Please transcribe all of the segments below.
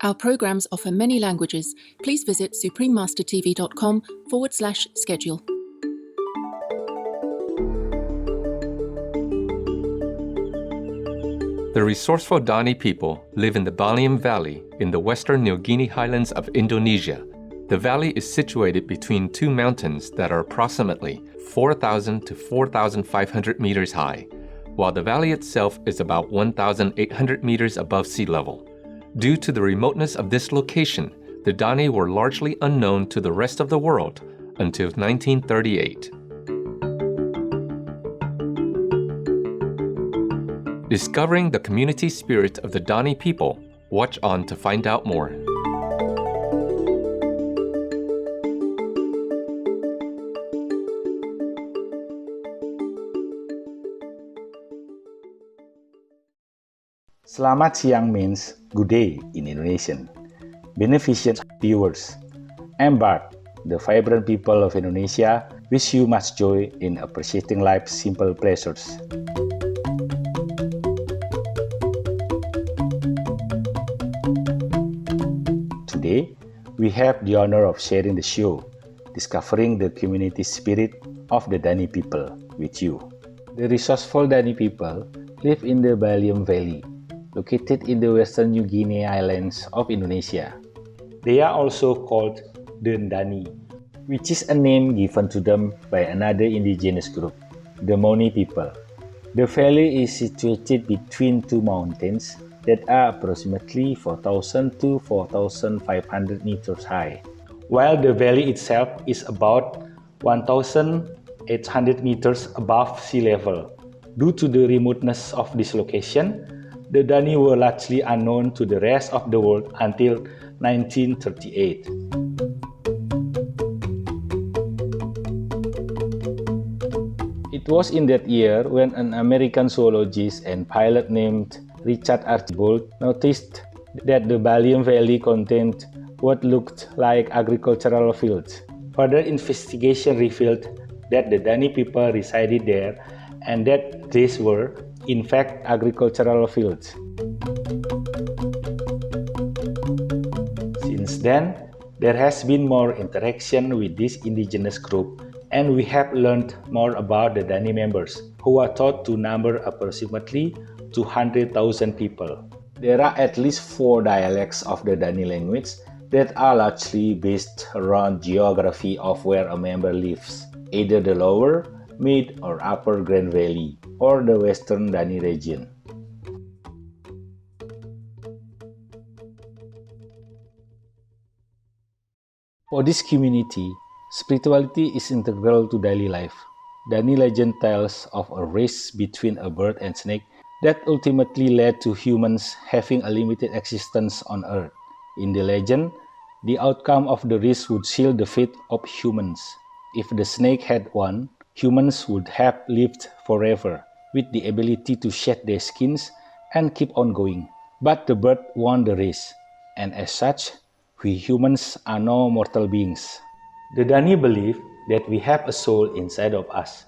Our programs offer many languages. Please visit suprememastertv.com/schedule. The resourceful Dani people live in the Baliem Valley in the western New Guinea highlands of Indonesia. The valley is situated between two mountains that are approximately 4,000 to 4,500 meters high, while the valley itself is about 1,800 meters above sea level. Due to the remoteness of this location, the Dani were largely unknown to the rest of the world until 1938. Discovering the community spirit of the Dani people, watch on to find out more. Selamat siang means good day in Indonesian. Beneficent viewers, I'm Bart, the vibrant people of Indonesia, wish you much joy in appreciating life's simple pleasures. Today, we have the honor of sharing the show, discovering the community spirit of the Dani people with you. The resourceful Dani people live in the Baliem Valley, located in the western New Guinea islands of Indonesia. They are also called the Dani, which is a name given to them by another indigenous group, the Moni people. The valley is situated between two mountains that are approximately 4,000 to 4,500 meters high, while the valley itself is about 1,800 meters above sea level. Due to the remoteness of this location, the Dani were largely unknown to the rest of the world until 1938. It was in that year when an American zoologist and pilot named Richard Archibald noticed that the Baliem Valley contained what looked like agricultural fields. Further investigation revealed that the Dani people resided there and that these were, in fact, agricultural fields. Since then, there has been more interaction with this indigenous group, and we have learned more about the Dani members, who are thought to number approximately 200,000 people. There are at least 4 dialects of the Dani language that are largely based around geography of where a member lives, either the lower, mid, or upper Grand Valley, or the western Dani region. For this community, spirituality is integral to daily life. Dani legend tells of a race between a bird and snake that ultimately led to humans having a limited existence on Earth. In the legend, the outcome of the race would seal the fate of humans. If the snake had won, humans would have lived forever, with the ability to shed their skins and keep on going. But the bird won the race, and as such, we humans are no mortal beings. The Dani believe that we have a soul inside of us,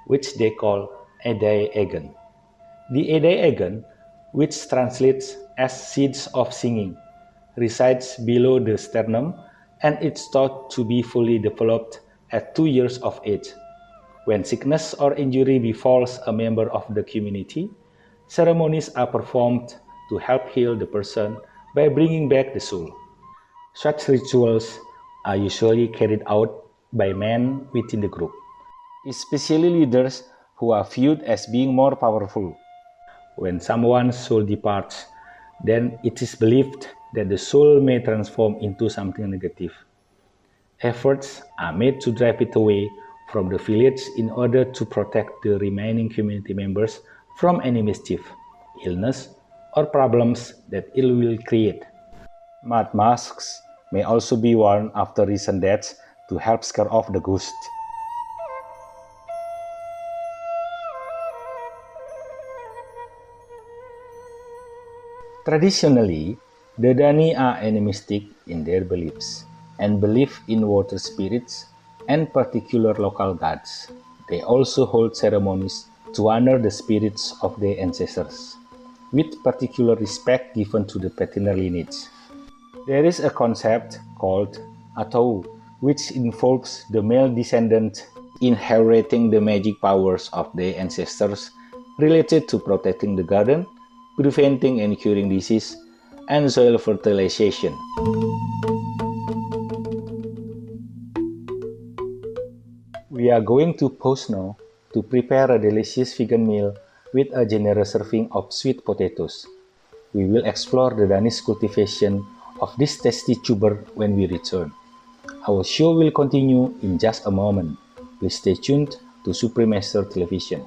which they call Edai Egen. The Edai Egen, which translates as seeds of singing, resides below the sternum, and it's thought to be fully developed at 2 years of age. When sickness or injury befalls a member of the community, ceremonies are performed to help heal the person by bringing back the soul. Such rituals are usually carried out by men within the group, especially leaders who are viewed as being more powerful. When someone's soul departs, then it is believed that the soul may transform into something negative. Efforts are made to drive it away from the village in order to protect the remaining community members from any mischief, illness, or problems that ill will create. Mud masks may also be worn after recent deaths to help scare off the ghost. Traditionally, the Dani are animistic in their beliefs and believe in water spirits and particular local gods. They also hold ceremonies to honor the spirits of their ancestors, with particular respect given to the paternal lineage. There is a concept called CTAW, which involves the male descendant inheriting the magic powers of their ancestors related to protecting the garden, preventing and curing disease, and soil fertilization. We are going to pause now to prepare a delicious vegan meal with a generous serving of sweet potatoes. We will explore the Danish cultivation of this tasty tuber when we return. Our show will continue in just a moment. Please stay tuned to Supreme Master Television.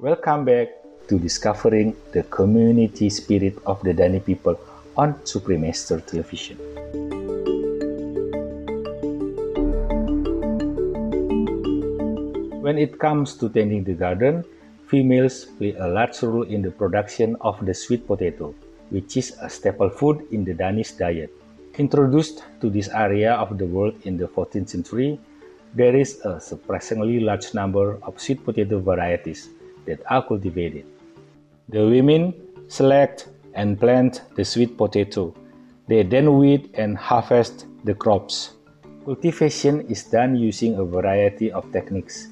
Welcome back to discovering the community spirit of the Dani people on Supreme Master Television. When it comes to tending the garden, females play a large role in the production of the sweet potato, which is a staple food in the Danish diet. Introduced to this area of the world in the 14th century, there is a surprisingly large number of sweet potato varieties that are cultivated. The women select and plant the sweet potato. They then weed and harvest the crops. Cultivation is done using a variety of techniques,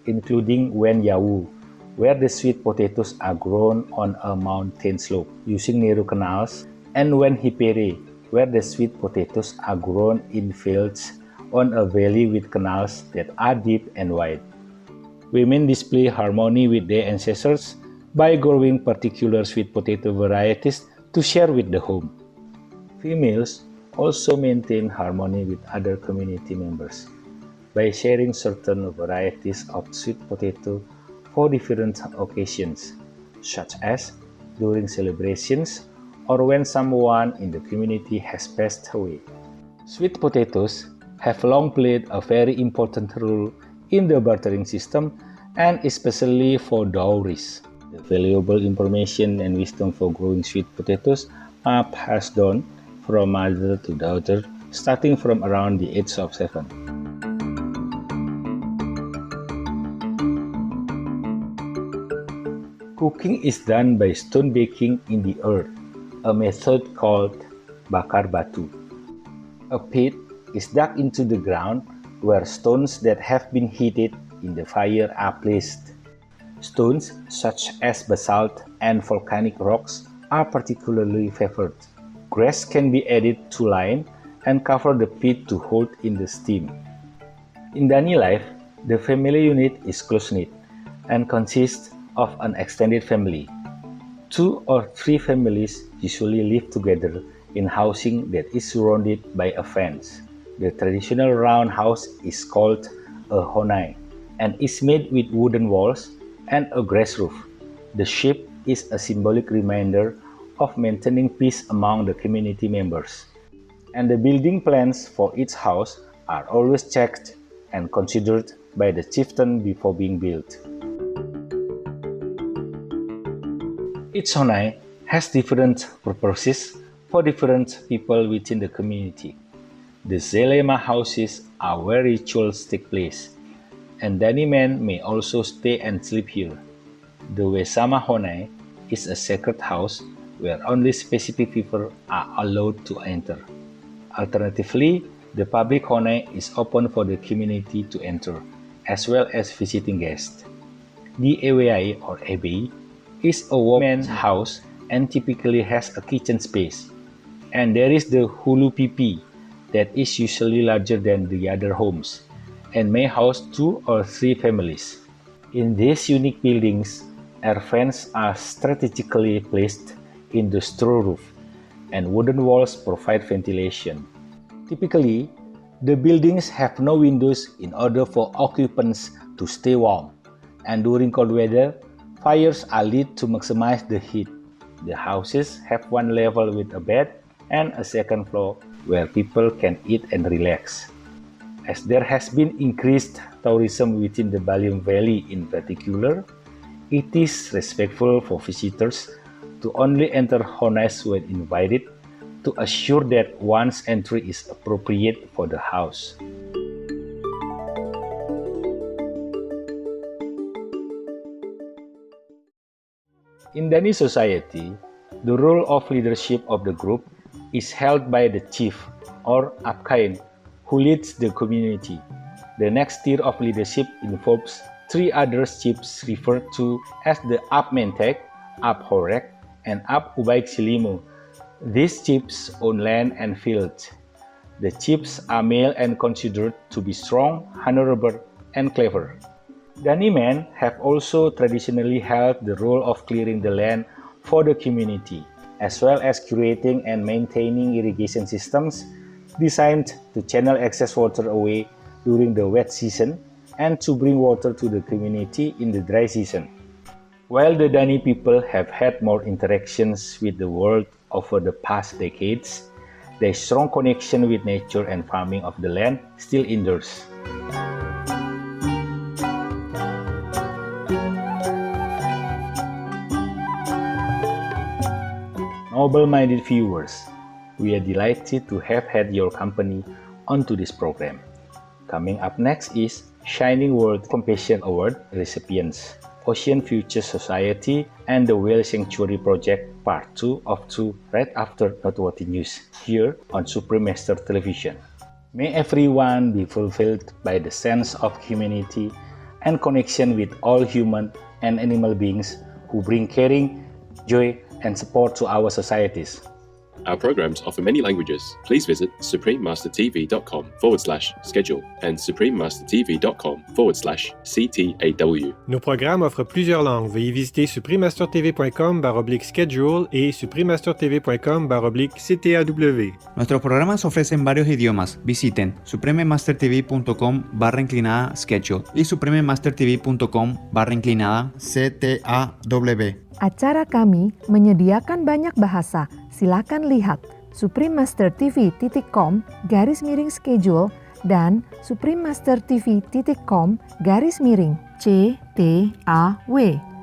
including wen yawu, where the sweet potatoes are grown on a mountain slope using narrow canals, and wen hipere, where the sweet potatoes are grown in fields on a valley with canals that are deep and wide. Women display harmony with their ancestors by growing particular sweet potato varieties to share with the home. Females also maintain harmony with other community members by sharing certain varieties of sweet potato for different occasions, such as during celebrations or when someone in the community has passed away. Sweet potatoes have long played a very important role in the bartering system and especially for dowries. The valuable information and wisdom for growing sweet potatoes are passed on from mother to daughter starting from around the age of 7. Cooking is done by stone baking in the earth, a method called bakar batu. A pit is dug into the ground where stones that have been heated in the fire are placed. Stones such as basalt and volcanic rocks are particularly favored. Grass can be added to line and cover the pit to hold in the steam. In Dani life, the family unit is close-knit and consists of an extended family. 2 or 3 families usually live together in housing that is surrounded by a fence. The traditional round house is called a honai and is made with wooden walls and a grass roof. The shape is a symbolic reminder of maintaining peace among the community members. And the building plans for each house are always checked and considered by the chieftain before being built. Each honai has different purposes for different people within the community. The Zelema houses are where rituals take place, and Dani men may also stay and sleep here. The Wesama honai is a sacred house where only specific people are allowed to enter. Alternatively, the public honai is open for the community to enter, as well as visiting guests. The Ewai or Ebe is a woman's house and typically has a kitchen space. And there is the Hulu Pipi that is usually larger than the other homes and may house 2 or 3 families. In these unique buildings, air vents are strategically placed in the straw roof and wooden walls provide ventilation. Typically, the buildings have no windows in order for occupants to stay warm, and during cold weather, fires are lit to maximize the heat. The houses have one level with a bed and a second floor where people can eat and relax. As there has been increased tourism within the Baliem Valley in particular, it is respectful for visitors to only enter honais when invited to assure that one's entry is appropriate for the house. In Dani society, the role of leadership of the group is held by the chief or Apkain, who leads the community. The next tier of leadership involves three other chiefs referred to as the Ap Mentek, Ap Horek, and Ap Ubaik Silimu. These chiefs own land and fields. The chiefs are male and considered to be strong, honorable, and clever. Dani men have also traditionally held the role of clearing the land for the community, as well as curating and maintaining irrigation systems designed to channel excess water away during the wet season and to bring water to the community in the dry season. While the Dani people have had more interactions with the world over the past decades, their strong connection with nature and farming of the land still endures. Noble-minded viewers, we are delighted to have had your company onto this program. Coming up next is Shining World Compassion Award recipients, Ocean Future Society, and the Whale Sanctuary Project Part 2 of 2 right after Noteworthy News here on Supreme Master Television. May everyone be fulfilled by the sense of humanity and connection with all human and animal beings who bring caring, joy, and support to our societies. Our programs offer many languages. Please visit suprememastertv.com/schedule and suprememastertv.com/CTAW. Nos programmes offrent plusieurs langues. Veuillez visiter suprememastertv.com/schedule y suprememastertv.com/CTAW. Nuestros programas ofrecen varios idiomas. Visiten suprememastertv.com/schedule y suprememastertv.com/CTAW. Acara kami menyediakan banyak bahasa. Silakan lihat suprememastertv.com/schedule dan suprememastertv.com/CTAW.